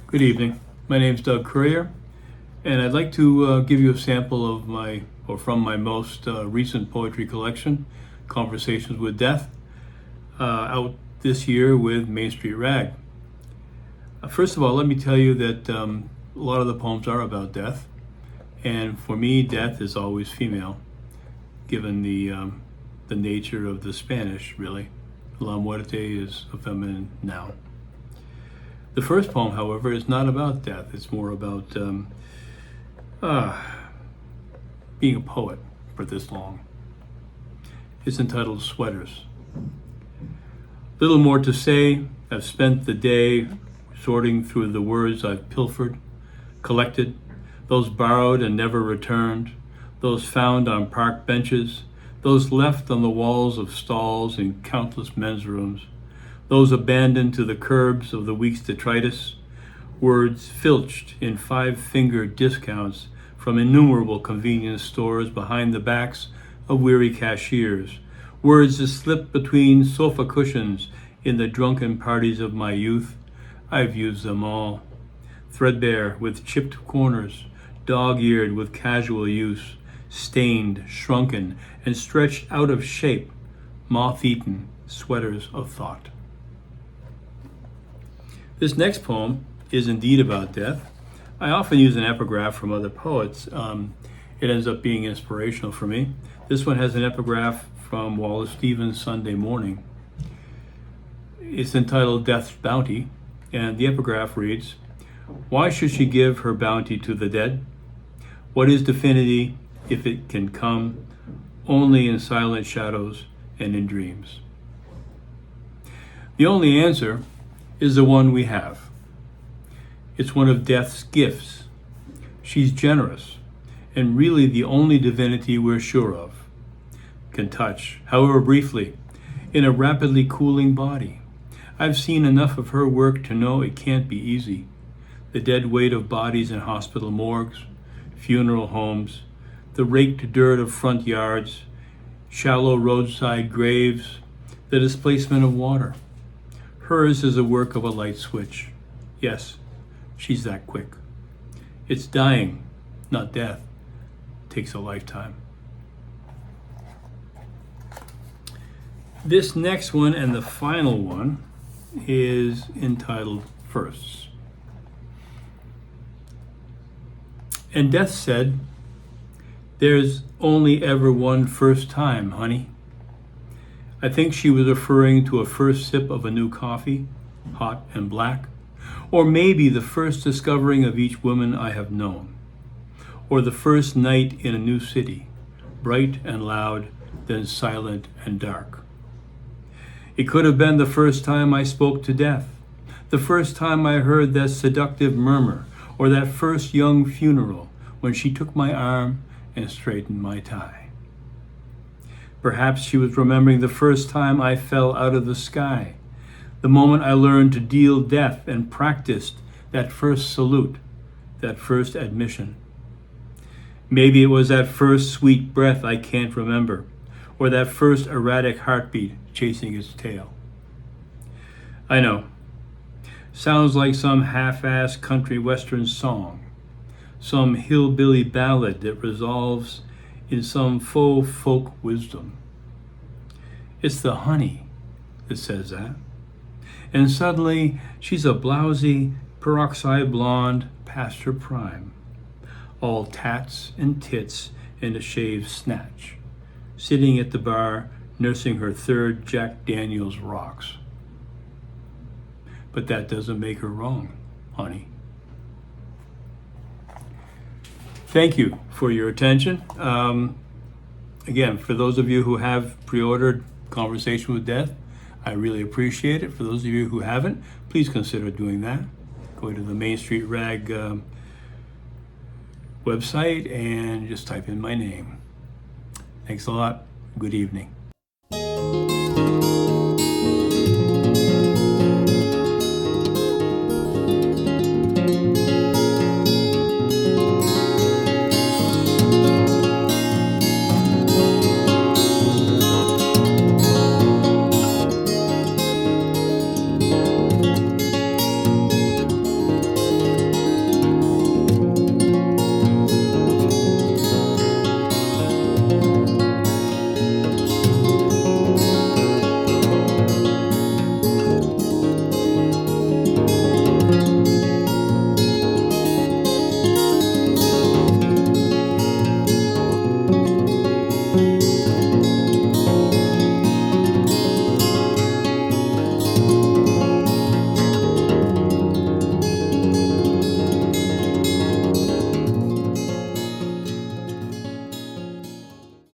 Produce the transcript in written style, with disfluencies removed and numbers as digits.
Good evening. My name is Doug Currier, and I'd like to give you a sample of from my most recent poetry collection, Conversations with Death, out this year with Main Street Rag. First of all, let me tell you that a lot of the poems are about death, and for me, death is always female, given the nature of the Spanish, really. La muerte is a feminine noun. The first poem, however, is not about death. It's more about being a poet for this long. It's entitled Sweaters. Little more to say. I've spent the day sorting through the words I've pilfered, collected, those borrowed and never returned, those found on park benches, those left on the walls of stalls in countless men's rooms, those abandoned to the curbs of the week's detritus, words filched in five-finger discounts from innumerable convenience stores behind the backs of weary cashiers, words that slipped between sofa cushions in the drunken parties of my youth. I've used them all. Threadbare with chipped corners, dog-eared with casual use, stained, shrunken, and stretched out of shape, moth-eaten sweaters of thought. This next poem is indeed about death. I often use an epigraph from other poets. It ends up being inspirational for me. This one has an epigraph from Wallace Stevens' Sunday Morning. It's entitled Death's Bounty, and the epigraph reads, "Why should she give her bounty to the dead? What is divinity if it can come only in silent shadows and in dreams?" The only answer is the one we have. It's one of death's gifts. She's generous, and really the only divinity we're sure of. Can touch, however briefly, in a rapidly cooling body. I've seen enough of her work to know it can't be easy. The dead weight of bodies in hospital morgues, funeral homes, the raked dirt of front yards, shallow roadside graves, the displacement of water. Hers is the work of a light switch. Yes, she's that quick. It's dying, not death. Takes a lifetime. This next one and the final one is entitled Firsts. And Death said, "There's only ever one first time, honey." I think she was referring to a first sip of a new coffee, hot and black, or maybe the first discovering of each woman I have known, or the first night in a new city, bright and loud, then silent and dark. It could have been the first time I spoke to death, the first time I heard that seductive murmur, or that first young funeral when she took my arm and straightened my tie. Perhaps she was remembering the first time I fell out of the sky, the moment I learned to deal death and practiced that first salute, that first admission. Maybe it was that first sweet breath I can't remember, or that first erratic heartbeat chasing its tail. I know. Sounds like some half-assed country western song, some hillbilly ballad that resolves in some faux folk wisdom. It's the honey that says that. And suddenly, she's a blousy, peroxide blonde past her prime, all tats and tits and a shaved snatch, sitting at the bar nursing her third Jack Daniels rocks. But that doesn't make her wrong, honey. Thank you for your attention. Again, for those of you who have pre-ordered Conversation with Death, I really appreciate it. For those of you who haven't, please consider doing that. Go to the Main Street Rag website and just type in my name. Thanks a lot. Good evening.